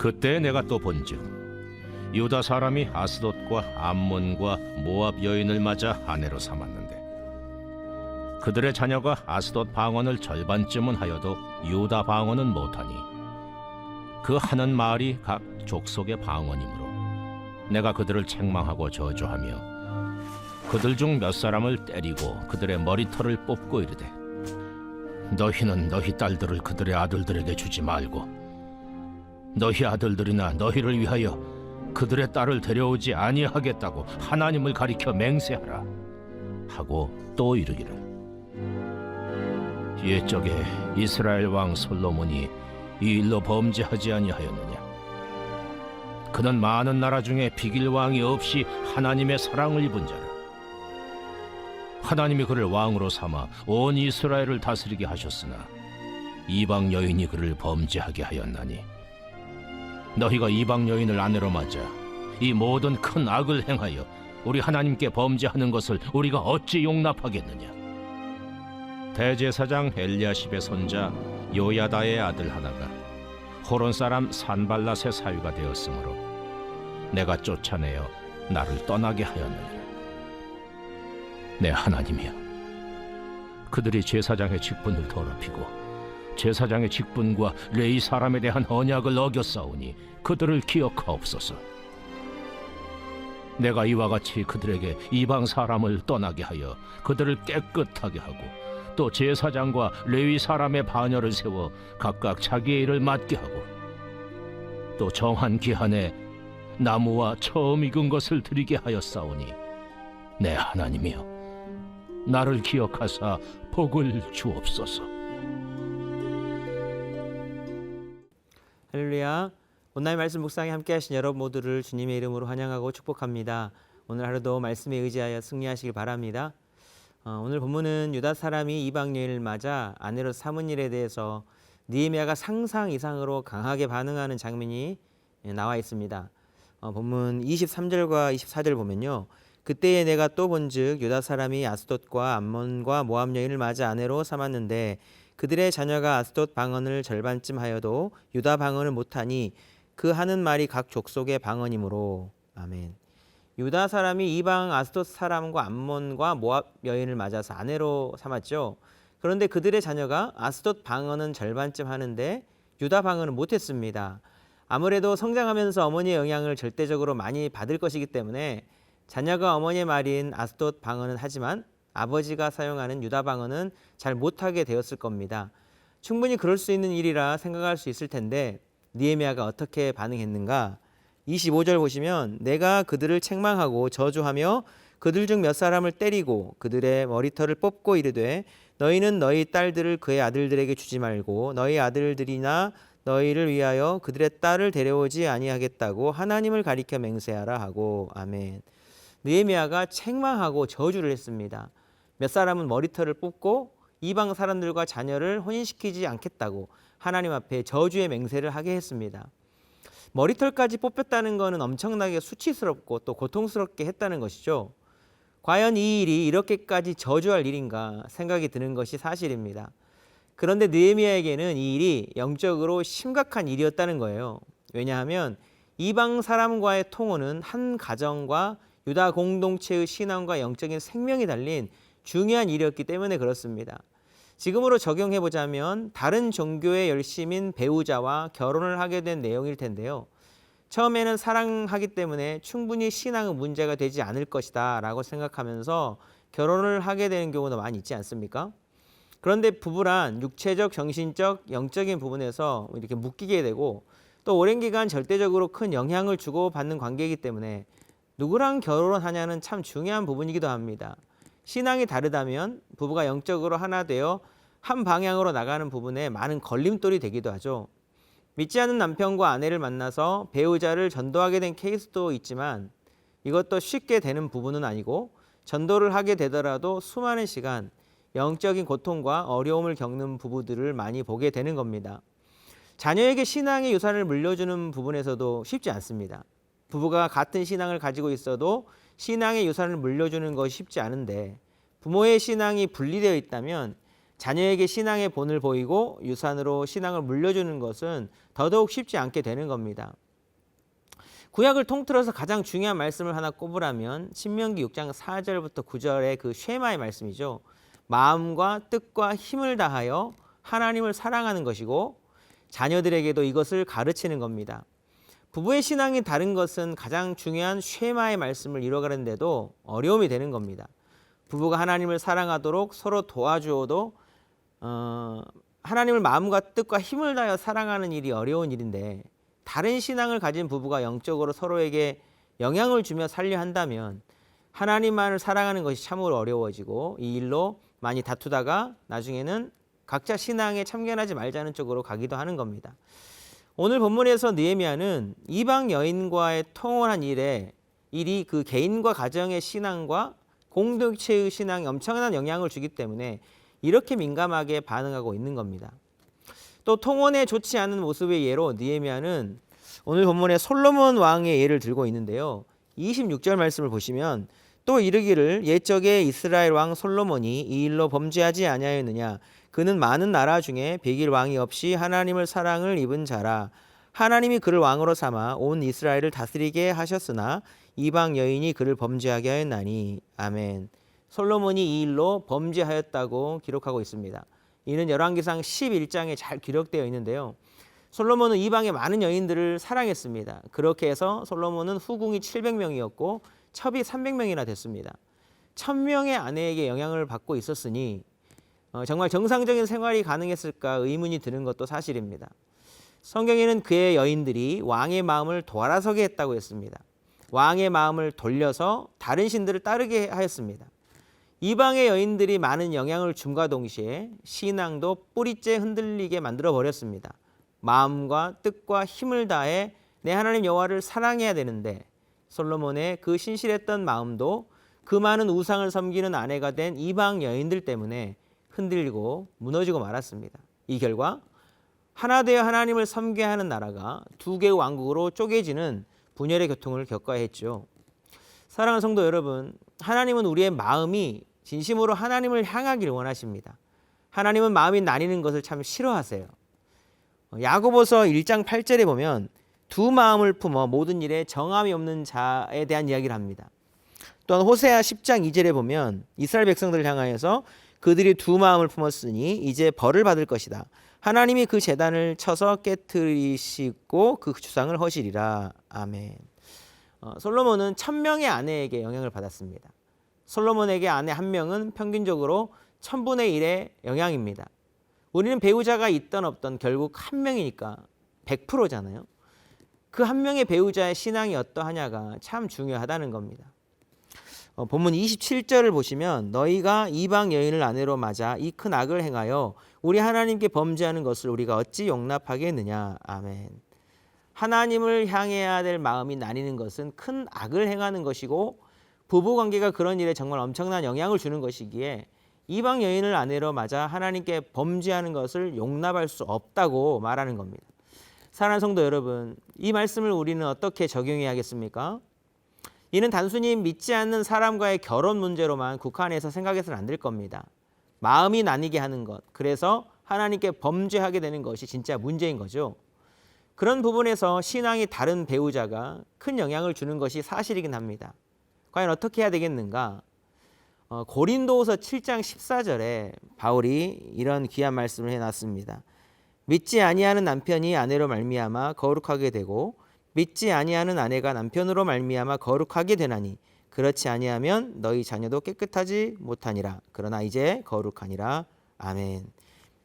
그때 내가 또 본즉 유다 사람이 아스돗과 암몬과 모압 여인을 맞아 아내로 삼았는데 그들의 자녀가 아스돗 방언을 절반쯤은 하여도 유다 방언은 못하니 그 하는 말이 각 족속의 방언이므로 내가 그들을 책망하고 저주하며 그들 중 몇 사람을 때리고 그들의 머리털을 뽑고 이르되 너희는 너희 딸들을 그들의 아들들에게 주지 말고 너희 아들들이나 너희를 위하여 그들의 딸을 데려오지 아니하겠다고 하나님을 가리켜 맹세하라 하고 또 이르기를 옛적에 이스라엘 왕 솔로몬이 이 일로 범죄하지 아니하였느냐. 그는 많은 나라 중에 비길 왕이 없이 하나님의 사랑을 입은 자라. 하나님이 그를 왕으로 삼아 온 이스라엘을 다스리게 하셨으나 이방 여인이 그를 범죄하게 하였나니 너희가 이방 여인을 아내로 맞아 이 모든 큰 악을 행하여 우리 하나님께 범죄하는 것을 우리가 어찌 용납하겠느냐. 대제사장 엘리야십의 손자 요야다의 아들 하나가 호론 사람 산발랏의 사위가 되었으므로 내가 쫓아내어 나를 떠나게 하였느니라. 내 하나님이여, 그들이 제사장의 직분을 더럽히고 제사장의 직분과 레위 사람에 대한 언약을 어겼사오니 그들을 기억하옵소서. 내가 이와 같이 그들에게 이방 사람을 떠나게 하여 그들을 깨끗하게 하고 또 제사장과 레위 사람의 반열을 세워 각각 자기의 일을 맡게 하고 또 정한 기한에 나무와 처음 익은 것을 드리게 하였사오니 내 하나님이여, 나를 기억하사 복을 주옵소서. 할렐루야. 오늘 말씀 묵상에 함께 하신 여러분 모두를 주님의 이름으로 환영하고 축복합니다. 오늘 하루도 말씀에 의지하여 승리하시길 바랍니다. 오늘 본문은 유다 사람이 이방 여인을 맞아 아내로 삼은 일에 대해서 느헤미야가 상상 이상으로 강하게 반응하는 장면이 나와 있습니다. 본문 23절과 24절 보면요. 그때에 내가 또 본즉 유다 사람이 아스돗과 암몬과 모압 여인을 맞아 아내로 삼았는데 그들의 자녀가 아스돗 방언을 절반쯤 하여도 유다 방언을 못하니 그 하는 말이 각 족속의 방언이므로. 아멘. 유다 사람이 이방 아스돗 사람과 암몬과 모압 여인을 맞아서 아내로 삼았죠. 그런데 그들의 자녀가 아스돗 방언은 절반쯤 하는데 유다 방언은 못했습니다. 아무래도 성장하면서 어머니의 영향을 절대적으로 많이 받을 것이기 때문에 자녀가 어머니의 말인 아스돗 방언은 하지만 아버지가 사용하는 유다 방언은 잘 못하게 되었을 겁니다. 충분히 그럴 수 있는 일이라 생각할 수 있을 텐데 느헤미야가 어떻게 반응했는가? 25절 보시면 내가 그들을 책망하고 저주하며 그들 중 몇 사람을 때리고 그들의 머리털을 뽑고 이르되 너희는 너희 딸들을 그의 아들들에게 주지 말고 너희 아들들이나 너희를 위하여 그들의 딸을 데려오지 아니하겠다고 하나님을 가리켜 맹세하라 하고. 아멘. 느헤미야가 책망하고 저주를 했습니다. 몇 사람은 머리털을 뽑고 이방 사람들과 자녀를 혼인시키지 않겠다고 하나님 앞에 저주의 맹세를 하게 했습니다. 머리털까지 뽑혔다는 것은 엄청나게 수치스럽고 또 고통스럽게 했다는 것이죠. 과연 이 일이 이렇게까지 저주할 일인가 생각이 드는 것이 사실입니다. 그런데 느헤미야에게는 이 일이 영적으로 심각한 일이었다는 거예요. 왜냐하면 이방 사람과의 통혼은 한 가정과 유다 공동체의 신앙과 영적인 생명이 달린 중요한 일이었기 때문에 그렇습니다. 지금으로 적용해보자면 다른 종교의 열심인 배우자와 결혼을 하게 된 내용일 텐데요. 처음에는 사랑하기 때문에 충분히 신앙은 문제가 되지 않을 것이다 라고 생각하면서 결혼을 하게 되는 경우도 많이 있지 않습니까? 그런데 부부란 육체적, 정신적, 영적인 부분에서 이렇게 묶이게 되고 또 오랜 기간 절대적으로 큰 영향을 주고받는 관계이기 때문에 누구랑 결혼하냐는 참 중요한 부분이기도 합니다. 신앙이 다르다면 부부가 영적으로 하나 되어 한 방향으로 나가는 부분에 많은 걸림돌이 되기도 하죠. 믿지 않는 남편과 아내를 만나서 배우자를 전도하게 된 케이스도 있지만 이것도 쉽게 되는 부분은 아니고 전도를 하게 되더라도 수많은 시간 영적인 고통과 어려움을 겪는 부부들을 많이 보게 되는 겁니다. 자녀에게 신앙의 유산을 물려주는 부분에서도 쉽지 않습니다. 부부가 같은 신앙을 가지고 있어도 신앙의 유산을 물려주는 것이 쉽지 않은데 부모의 신앙이 분리되어 있다면 자녀에게 신앙의 본을 보이고 유산으로 신앙을 물려주는 것은 더더욱 쉽지 않게 되는 겁니다. 구약을 통틀어서 가장 중요한 말씀을 하나 꼽으라면 신명기 6장 4절부터 9절의 그 쉐마의 말씀이죠. 마음과 뜻과 힘을 다하여 하나님을 사랑하는 것이고 자녀들에게도 이것을 가르치는 겁니다. 부부의 신앙이 다른 것은 가장 중요한 쉐마의 말씀을 이뤄가는데도 어려움이 되는 겁니다. 부부가 하나님을 사랑하도록 서로 도와주어도 하나님을 마음과 뜻과 힘을 다하여 사랑하는 일이 어려운 일인데 다른 신앙을 가진 부부가 영적으로 서로에게 영향을 주며 살려 한다면 하나님만을 사랑하는 것이 참으로 어려워지고 이 일로 많이 다투다가 나중에는 각자 신앙에 참견하지 말자는 쪽으로 가기도 하는 겁니다. 오늘 본문에서 느헤미야는 이방 여인과의 통혼한 일이 그 개인과 가정의 신앙과 공동체의 신앙에 엄청난 영향을 주기 때문에 이렇게 민감하게 반응하고 있는 겁니다. 또 통혼에 좋지 않은 모습의 예로 느헤미야는 오늘 본문에 솔로몬 왕의 예를 들고 있는데요. 26절 말씀을 보시면 또 이르기를 옛적에 이스라엘 왕 솔로몬이 이 일로 범죄하지 아니하였느냐 그는 많은 나라 중에 백일 왕이 없이 하나님을 사랑을 입은 자라 하나님이 그를 왕으로 삼아 온 이스라엘을 다스리게 하셨으나 이방 여인이 그를 범죄하게 하였나니 아멘. 솔로몬이 이 일로 범죄하였다고 기록하고 있습니다. 이는 열왕기상 11장에 잘 기록되어 있는데요. 솔로몬은 이방의 많은 여인들을 사랑했습니다. 그렇게 해서 솔로몬은 후궁이 700명이었고 첩이 300명이나 됐습니다. 1000명의 아내에게 영향을 받고 있었으니 정말 정상적인 생활이 가능했을까 의문이 드는 것도 사실입니다. 성경에는 그의 여인들이 왕의 마음을 돌아서게 했다고 했습니다. 왕의 마음을 돌려서 다른 신들을 따르게 하였습니다. 이방의 여인들이 많은 영향을 줌과 동시에 신앙도 뿌리째 흔들리게 만들어 버렸습니다. 마음과 뜻과 힘을 다해 내 하나님 여호와를 사랑해야 되는데 솔로몬의 그 신실했던 마음도 그 많은 우상을 섬기는 아내가 된 이방 여인들 때문에 흔들리고 무너지고 말았습니다. 이 결과 하나 되어 하나님을 섬겨야 하는 나라가 두 개의 왕국으로 쪼개지는 분열의 고통을 겪어야 했죠. 사랑하는 성도 여러분, 하나님은 우리의 마음이 진심으로 하나님을 향하기를 원하십니다. 하나님은 마음이 나뉘는 것을 참 싫어하세요. 야고보서 1장 8절에 보면 두 마음을 품어 모든 일에 정함이 없는 자에 대한 이야기를 합니다. 또한 호세아 10장 2절에 보면 이스라엘 백성들을 향하여서 그들이 두 마음을 품었으니 이제 벌을 받을 것이다. 하나님이 그 제단을 쳐서 깨뜨리시고 그 주상을 허시리라. 아멘. 솔로몬은 1000명의 아내에게 영향을 받았습니다. 솔로몬에게 아내 한 명은 평균적으로 1000분의 1의 영향입니다. 우리는 배우자가 있던 없던 결국 한 명이니까 100%잖아요. 그 한 명의 배우자의 신앙이 어떠하냐가 참 중요하다는 겁니다. 본문 27절을 보시면 너희가 이방 여인을 아내로 맞아 이 큰 악을 행하여 우리 하나님께 범죄하는 것을 우리가 어찌 용납하겠느냐. 아멘. 하나님을 향해야 될 마음이 나뉘는 것은 큰 악을 행하는 것이고 부부관계가 그런 일에 정말 엄청난 영향을 주는 것이기에 이방 여인을 아내로 맞아 하나님께 범죄하는 것을 용납할 수 없다고 말하는 겁니다. 사랑하는 성도 여러분, 이 말씀을 우리는 어떻게 적용해야겠습니까? 이는 단순히 믿지 않는 사람과의 결혼 문제로만 국한해서 생각해서는 안 될 겁니다. 마음이 나뉘게 하는 것, 그래서 하나님께 범죄하게 되는 것이 진짜 문제인 거죠. 그런 부분에서 신앙이 다른 배우자가 큰 영향을 주는 것이 사실이긴 합니다. 과연 어떻게 해야 되겠는가? 고린도후서 7장 14절에 바울이 이런 귀한 말씀을 해놨습니다. 믿지 아니하는 남편이 아내로 말미암아 거룩하게 되고 믿지 아니하는 아내가 남편으로 말미암아 거룩하게 되나니 그렇지 아니하면 너희 자녀도 깨끗하지 못하니라. 그러나 이제 거룩하니라. 아멘.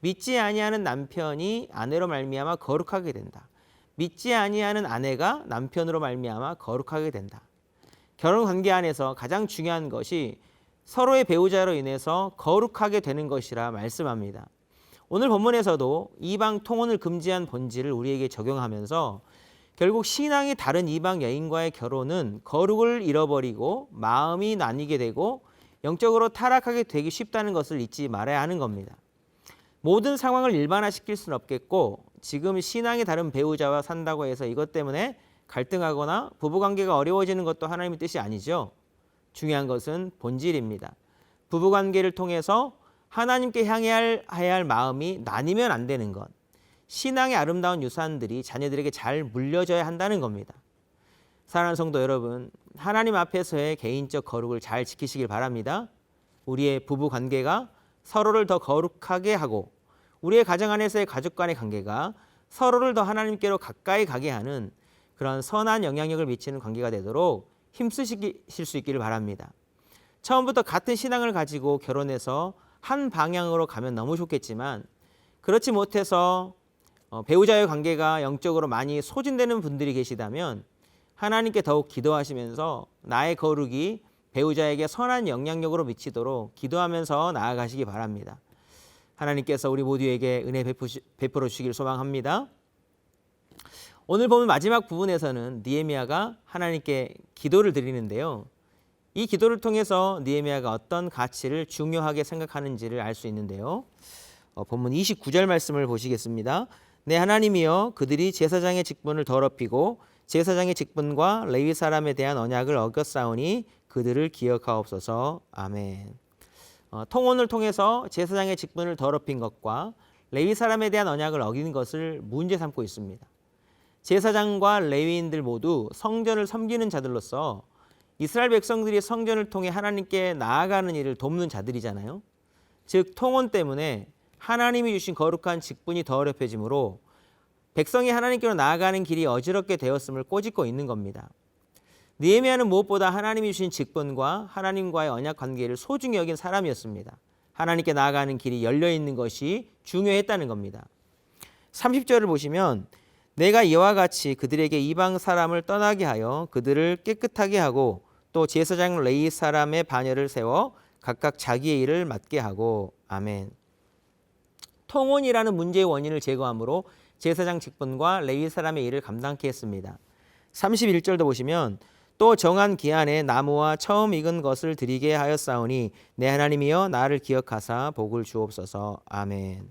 믿지 아니하는 남편이 아내로 말미암아 거룩하게 된다. 믿지 아니하는 아내가 남편으로 말미암아 거룩하게 된다. 결혼 관계 안에서 가장 중요한 것이 서로의 배우자로 인해서 거룩하게 되는 것이라 말씀합니다. 오늘 본문에서도 이방 통혼을 금지한 본질을 우리에게 적용하면서 결국 신앙이 다른 이방 여인과의 결혼은 거룩을 잃어버리고 마음이 나뉘게 되고 영적으로 타락하게 되기 쉽다는 것을 잊지 말아야 하는 겁니다. 모든 상황을 일반화시킬 수는 없겠고 지금 신앙이 다른 배우자와 산다고 해서 이것 때문에 갈등하거나 부부관계가 어려워지는 것도 하나님의 뜻이 아니죠. 중요한 것은 본질입니다. 부부관계를 통해서 하나님께 향해야 할 마음이 나뉘면 안 되는 것, 신앙의 아름다운 유산들이 자녀들에게 잘 물려져야 한다는 겁니다. 사랑하는 성도 여러분, 하나님 앞에서의 개인적 거룩을 잘 지키시길 바랍니다. 우리의 부부 관계가 서로를 더 거룩하게 하고 우리의 가정 안에서의 가족 간의 관계가 서로를 더 하나님께로 가까이 가게 하는 그런 선한 영향력을 미치는 관계가 되도록 힘쓰실 수 있기를 바랍니다. 처음부터 같은 신앙을 가지고 결혼해서 한 방향으로 가면 너무 좋겠지만 그렇지 못해서 배우자의 관계가 영적으로 많이 소진되는 분들이 계시다면 하나님께 더욱 기도하시면서 나의 거룩이 배우자에게 선한 영향력으로 미치도록 기도하면서 나아가시기 바랍니다. 하나님께서 우리 모두에게 은혜 베풀어 주시길 소망합니다. 오늘 보면 마지막 부분에서는 느헤미야가 하나님께 기도를 드리는데요. 이 기도를 통해서 느헤미야가 어떤 가치를 중요하게 생각하는지를 알 수 있는데요. 본문 29절 말씀을 보시겠습니다. 내 하나님이여, 그들이 제사장의 직분을 더럽히고 제사장의 직분과 레위 사람에 대한 언약을 어겼사오니 그들을 기억하옵소서. 아멘. 통혼을 통해서 제사장의 직분을 더럽힌 것과 레위 사람에 대한 언약을 어긴 것을 문제 삼고 있습니다. 제사장과 레위인들 모두 성전을 섬기는 자들로서 이스라엘 백성들이 성전을 통해 하나님께 나아가는 일을 돕는 자들이잖아요. 즉 통혼 때문에 하나님이 주신 거룩한 직분이 더럽혀지므로 백성이 하나님께로 나아가는 길이 어지럽게 되었음을 꼬집고 있는 겁니다. 느헤미야는 무엇보다 하나님이 주신 직분과 하나님과의 언약 관계를 소중히 여긴 사람이었습니다. 하나님께 나아가는 길이 열려있는 것이 중요했다는 겁니다. 30절을 보시면 내가 이와 같이 그들에게 이방 사람을 떠나게 하여 그들을 깨끗하게 하고 또 제사장 레위 사람의 반열을 세워 각각 자기의 일을 맡게 하고. 아멘. 통혼이라는 문제의 원인을 제거함으로 제사장 직분과 레위 사람의 일을 감당케 했습니다. 31절도 보시면 또 정한 기한에 나무와 처음 익은 것을 드리게 하였사오니 내 하나님이여 나를 기억하사 복을 주옵소서. 아멘.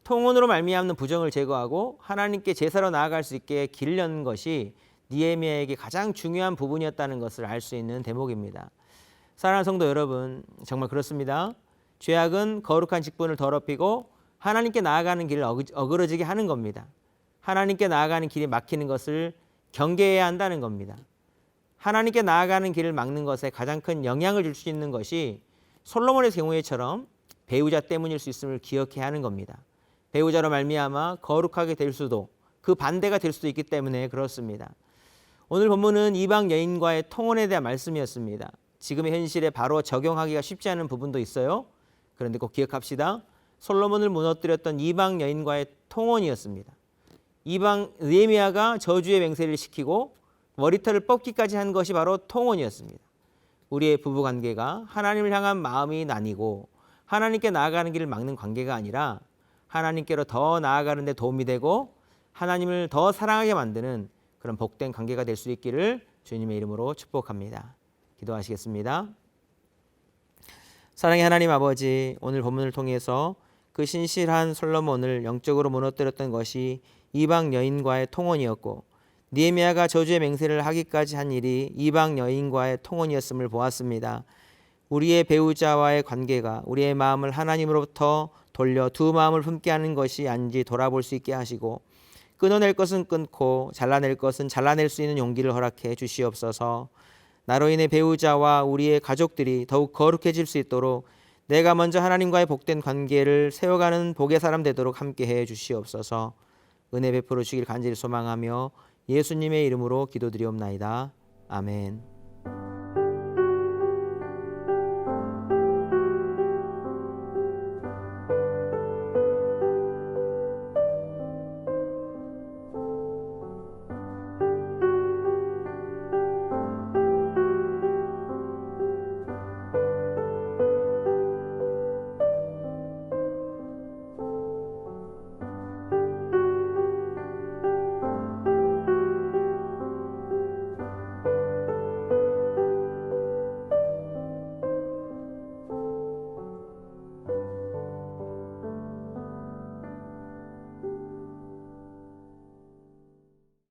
통혼으로 말미암는 부정을 제거하고 하나님께 제사로 나아갈 수 있게 길을 여는 것이 느헤미야에게 가장 중요한 부분이었다는 것을 알 수 있는 대목입니다. 사랑하는 성도 여러분, 정말 그렇습니다. 죄악은 거룩한 직분을 더럽히고 하나님께 나아가는 길을 어그러지게 하는 겁니다. 하나님께 나아가는 길이 막히는 것을 경계해야 한다는 겁니다. 하나님께 나아가는 길을 막는 것에 가장 큰 영향을 줄 수 있는 것이 솔로몬의 경우에처럼 배우자 때문일 수 있음을 기억해야 하는 겁니다. 배우자로 말미암아 거룩하게 될 수도 그 반대가 될 수도 있기 때문에 그렇습니다. 오늘 본문은 이방 여인과의 통혼에 대한 말씀이었습니다. 지금의 현실에 바로 적용하기가 쉽지 않은 부분도 있어요. 그런데 꼭 기억합시다. 솔로몬을 무너뜨렸던 이방 여인과의 통혼이었습니다. 이방 느헤미야가 저주의 맹세를 시키고 머리털을 뽑기까지 한 것이 바로 통혼이었습니다. 우리의 부부관계가 하나님을 향한 마음이 나뉘고 하나님께 나아가는 길을 막는 관계가 아니라 하나님께로 더 나아가는 데 도움이 되고 하나님을 더 사랑하게 만드는 그런 복된 관계가 될 수 있기를 주님의 이름으로 축복합니다. 기도하시겠습니다. 사랑의 하나님 아버지, 오늘 본문을 통해서 그 신실한 솔로몬을 영적으로 무너뜨렸던 것이 이방 여인과의 통혼이었고 느헤미야가 저주의 맹세를 하기까지 한 일이 이방 여인과의 통혼이었음을 보았습니다. 우리의 배우자와의 관계가 우리의 마음을 하나님으로부터 돌려 두 마음을 품게 하는 것이 아닌지 돌아볼 수 있게 하시고 끊어낼 것은 끊고 잘라낼 것은 잘라낼 수 있는 용기를 허락해 주시옵소서. 나로 인해 배우자와 우리의 가족들이 더욱 거룩해질 수 있도록 내가 먼저 하나님과의 복된 관계를 세워가는 복의 사람 되도록 함께해 주시옵소서. 은혜 베풀어 주길 간절히 소망하며 예수님의 이름으로 기도드리옵나이다. 아멘.